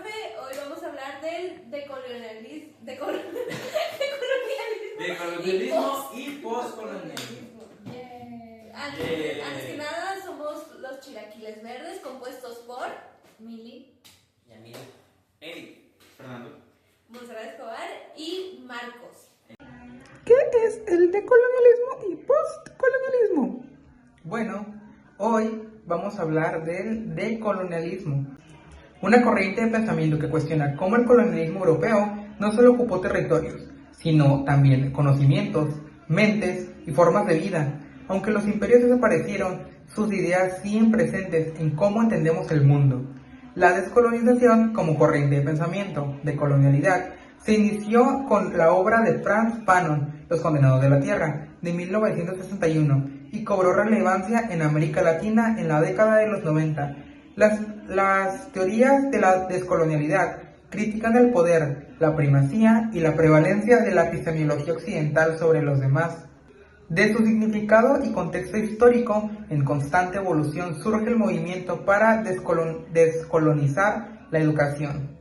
profe, hoy vamos a hablar del decolonialismo. Decolonialismo y postcolonialismo. Antes que nada, somos los chilaquiles verdes compuestos por Mili, Yamil, Eric, Fernando. Montserrat Escobar y Marcos. ¿Qué es el decolonialismo y postcolonialismo? Bueno, hoy vamos a hablar del decolonialismo, una corriente de pensamiento que cuestiona cómo el colonialismo europeo no solo ocupó territorios, sino también conocimientos, mentes y formas de vida. Aunque los imperios desaparecieron, sus ideas siguen presentes en cómo entendemos el mundo. La descolonización como corriente de pensamiento de colonialidad se inició con la obra de Frantz Fanon, Los Condenados de la Tierra, de 1961, y cobró relevancia en América Latina en la década de los 90. Las teorías de la descolonialidad critican el poder, la primacía y la prevalencia de la epistemología occidental sobre los demás. De su significado y contexto histórico en constante evolución surge el movimiento para descolonizar la educación.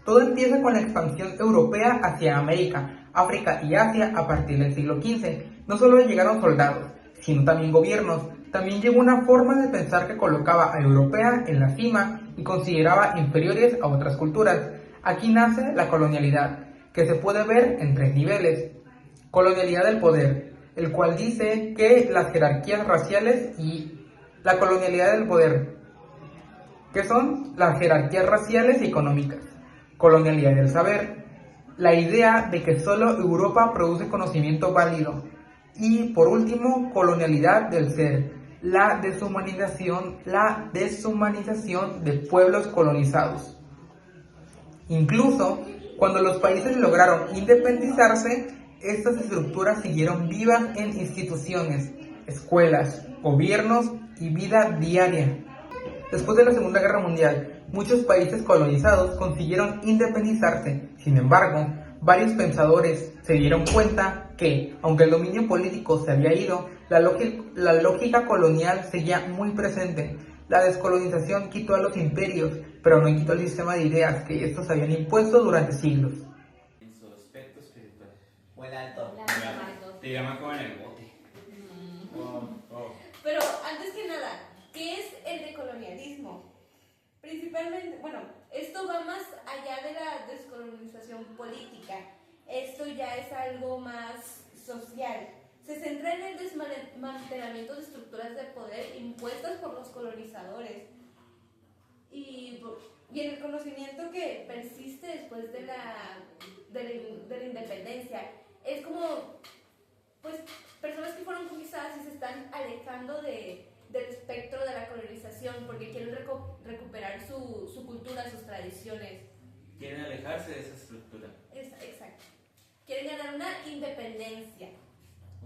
Todo empieza con la expansión europea hacia América, África y Asia a partir del siglo XV. No solo llegaron soldados, sino también gobiernos. También llegó una forma de pensar que colocaba a Europea en la cima y consideraba inferiores a otras culturas. Aquí nace la colonialidad, que se puede ver en tres niveles. Colonialidad del poder, el cual dice que las jerarquías raciales y la colonialidad del poder, que son las jerarquías raciales y económicas. Colonialidad del saber, la idea de que solo Europa produce conocimiento válido. Y por último, colonialidad del ser, la deshumanización de pueblos colonizados. Incluso cuando los países lograron independizarse, estas estructuras siguieron vivas en instituciones, escuelas, gobiernos y vida diaria. Después de la Segunda Guerra Mundial, muchos países colonizados consiguieron independizarse. Sin embargo, varios pensadores se dieron cuenta que, aunque el dominio político se había ido, la lógica colonial seguía muy presente. La descolonización quitó a los imperios, pero no quitó el sistema de ideas que estos habían impuesto durante siglos. En su aspecto espiritual. O el alto. Te llaman como en el bote. Pero antes que nada, ¿qué es el decolonialismo? Principalmente, bueno, esto va más allá de la descolonización política. Esto ya es algo más social. Se centra en el desmantelamiento de estructuras de poder impuestas por los colonizadores y en el conocimiento que persiste después de la independencia. Es como, pues, personas que fueron conquistadas y se están alejando del espectro de la colonización porque quieren recuperar su cultura, sus tradiciones. Quieren alejarse de esa estructura. Exacto. Quieren ganar una independencia.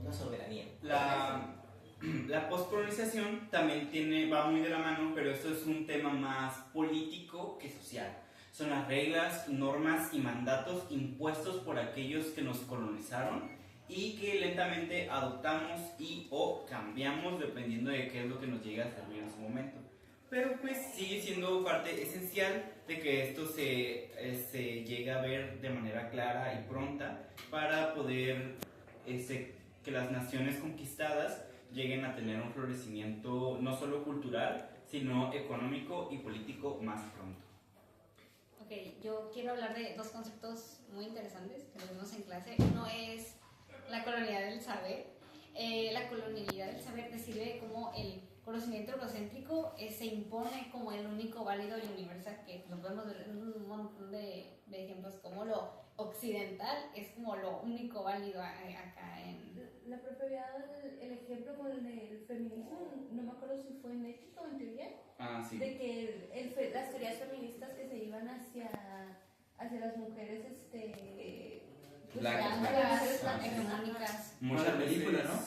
Una soberanía. La postcolonización también va muy de la mano, pero esto es un tema más político que social. Son las reglas, normas y mandatos impuestos por aquellos que nos colonizaron y que lentamente adoptamos o cambiamos dependiendo de qué es lo que nos llega a servir en su momento. Pero pues sigue siendo parte esencial de que esto se llegue a ver de manera clara y pronta para poder que las naciones conquistadas lleguen a tener un florecimiento no solo cultural, sino económico y político más pronto. Ok, yo quiero hablar de dos conceptos muy interesantes que los vimos en clase. Uno es la colonialidad del saber. La colonialidad del saber describe cómo el conocimiento eurocéntrico se impone como el único válido y universal, que lo podemos ver en un montón de ejemplos, como lo occidental es como lo único válido acá en... La profe había dado el ejemplo con el feminismo, no me acuerdo si fue en México o en teoría, Sí. de que las teorías feministas que se iban hacia las mujeres Blancas, hegemónicas. Muchas película, veces, ¿no?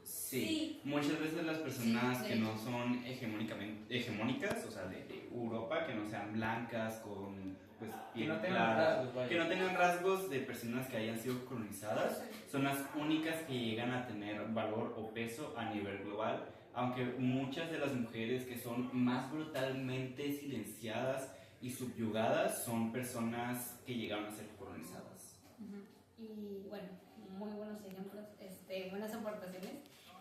Sí, muchas veces las personas que no son hegemónicas, o sea, de Europa, que no sean blancas, con pues, piel clara, que no tengan rasgos de personas que hayan sido colonizadas, son las únicas que llegan a tener valor o peso a nivel global, aunque muchas de las mujeres que son más brutalmente silenciadas y subyugadas son personas que llegaron a ser colonizadas. Y bueno, muy buenos ejemplos, buenas aportaciones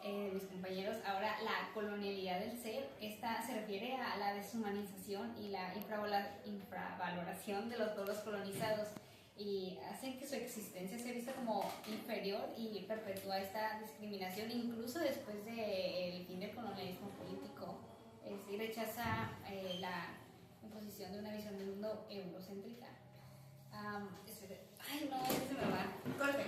de mis compañeros. Ahora, la colonialidad del ser, esta se refiere a la deshumanización y la infravaloración de los pueblos colonizados, y hacen que su existencia sea vista como inferior y perpetúa esta discriminación incluso después del fin del colonialismo político. Y rechaza la imposición de una visión del mundo eurocéntrica. Ay, no, se me va. Corte.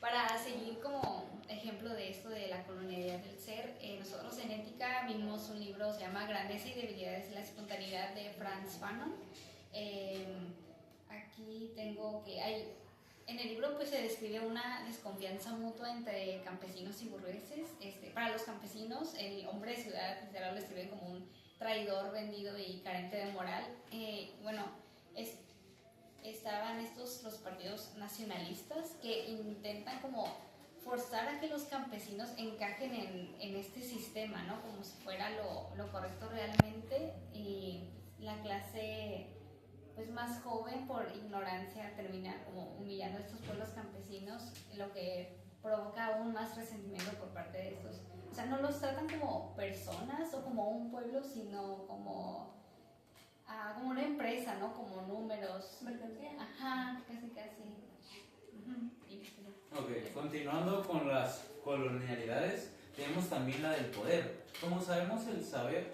Para seguir como ejemplo de esto de la colonialidad del ser, nosotros en ética vimos un libro, se llama Grandeza y debilidades de la espontaneidad, de Frantz Fanon. Aquí tengo que en el libro pues se describe una desconfianza mutua entre campesinos y burgueses. Para los campesinos, el hombre de ciudad literal lo describe como un traidor, vendido y carente de moral. Estaban los partidos nacionalistas que intentan como forzar a que los campesinos encajen en este sistema, ¿no? Como si fuera lo correcto realmente, y la clase pues más joven por ignorancia termina como humillando a estos pueblos campesinos, lo que provoca aún más resentimiento por parte de estos. O sea, no los tratan como personas o como un pueblo, sino como una empresa, ¿no? Como números. ¿Mercancía? Ajá, casi. Ok, continuando con las colonialidades, tenemos también la del poder. Como sabemos, el saber,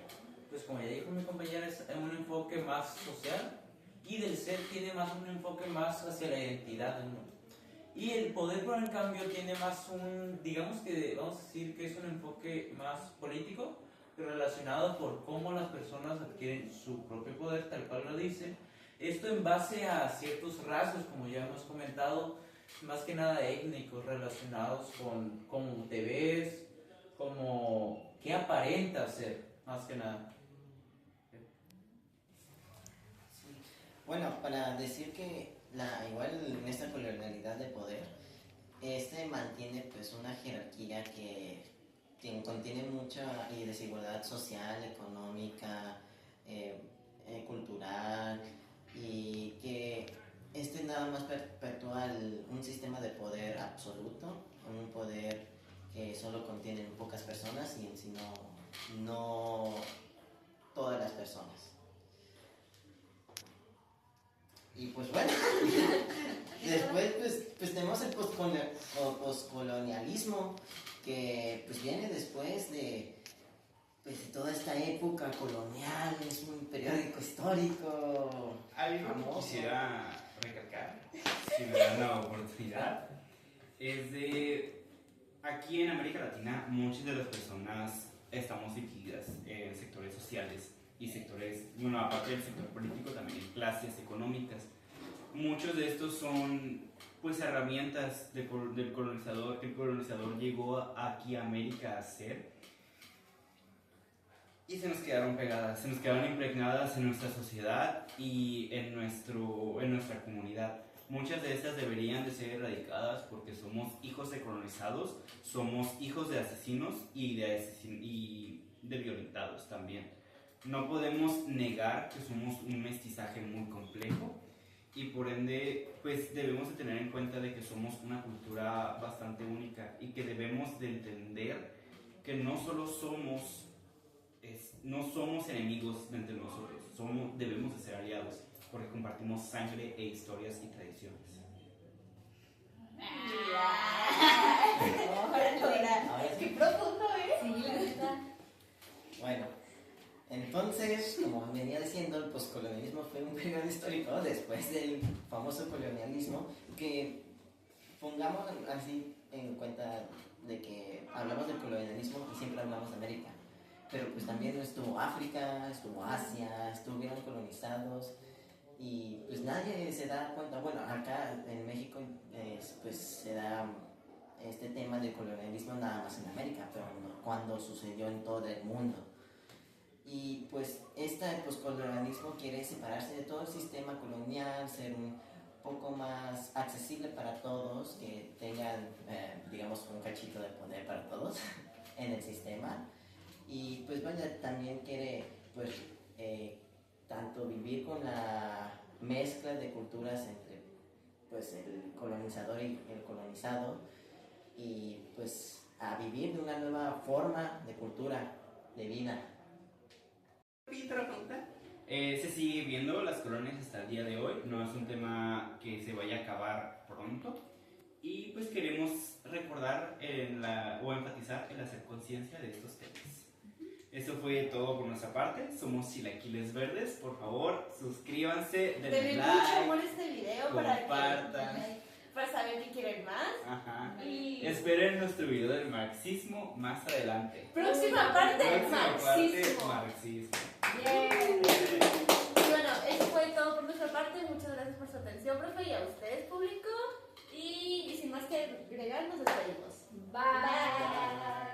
pues como ya dijo mi compañera, es un enfoque más social, y del ser tiene más un enfoque más hacia la identidad de uno. Y el poder, por el cambio, tiene más digamos que vamos a decir que es un enfoque más político, relacionado por cómo las personas adquieren su propio poder, tal cual lo dice. Esto en base a ciertos rasgos, como ya hemos comentado, más que nada étnicos, relacionados con cómo te ves, como qué aparenta ser, más que nada. Bueno, para decir que igual en esta colonialidad de poder, mantiene pues una jerarquía que contiene mucha desigualdad social, económica, cultural, y que nada más perpetúa un sistema de poder absoluto, un poder que solo contienen pocas personas y en sí no todas las personas. Y pues bueno, después pues tenemos el postcolonialismo, que pues viene después de toda esta época colonial. Es un periódico histórico Algo famoso. que quisiera recalcar, si me dan la oportunidad, es de aquí en América Latina muchas de las personas estamos divididas en sectores sociales y sectores, bueno, aparte del sector político, también en clases económicas. Muchos de estos son pues herramientas del colonizador, que el colonizador llegó aquí a América a hacer, y se nos quedaron pegadas, se nos quedaron impregnadas en nuestra sociedad y en nuestra comunidad. Muchas de estas deberían de ser erradicadas porque somos hijos de colonizados, somos hijos de asesinos y de violentados también. No podemos negar que somos un mestizaje muy complejo, y por ende pues debemos de tener en cuenta de que somos una cultura bastante única y que debemos de entender que no somos enemigos entre nosotros, debemos de ser aliados porque compartimos sangre e historias y tradiciones. Ahora sí. Qué profundo, ¿eh? Sí, la neta. Bueno, entonces, como venía diciendo, el postcolonialismo fue un periodo histórico después del famoso colonialismo, que pongamos así en cuenta de que hablamos del colonialismo y siempre hablamos de América, pero pues también estuvo África, estuvo Asia, estuvieron colonizados, y pues nadie se da cuenta. Bueno, acá en México pues se da este tema del colonialismo nada más en América, pero no cuando sucedió en todo el mundo. Y pues colonialismo quiere separarse de todo el sistema colonial, ser un poco más accesible para todos, que tengan, digamos, un cachito de poder para todos en el sistema. Y pues bueno, también quiere pues tanto vivir con la mezcla de culturas entre pues, el colonizador y el colonizado, y pues a vivir de una nueva forma de cultura, de vida. Se sigue viendo las colonias hasta el día de hoy, no es un tema que se vaya a acabar pronto, y pues queremos recordar o enfatizar el hacer conciencia de estos temas. Eso fue todo por nuestra parte, somos Chilaquiles Verdes, por favor suscríbanse, denle Denle mucho like, amor a este video compartan. para saber qué quieren más. Ajá. Y Esperen nuestro video del marxismo más adelante. próxima parte, marxismo. Marxismo. Bien. Y bueno, eso fue todo por nuestra parte. Muchas gracias por su atención, profe, y a ustedes, público. Y sin más que agregar, nos despedimos. Bye. Bye.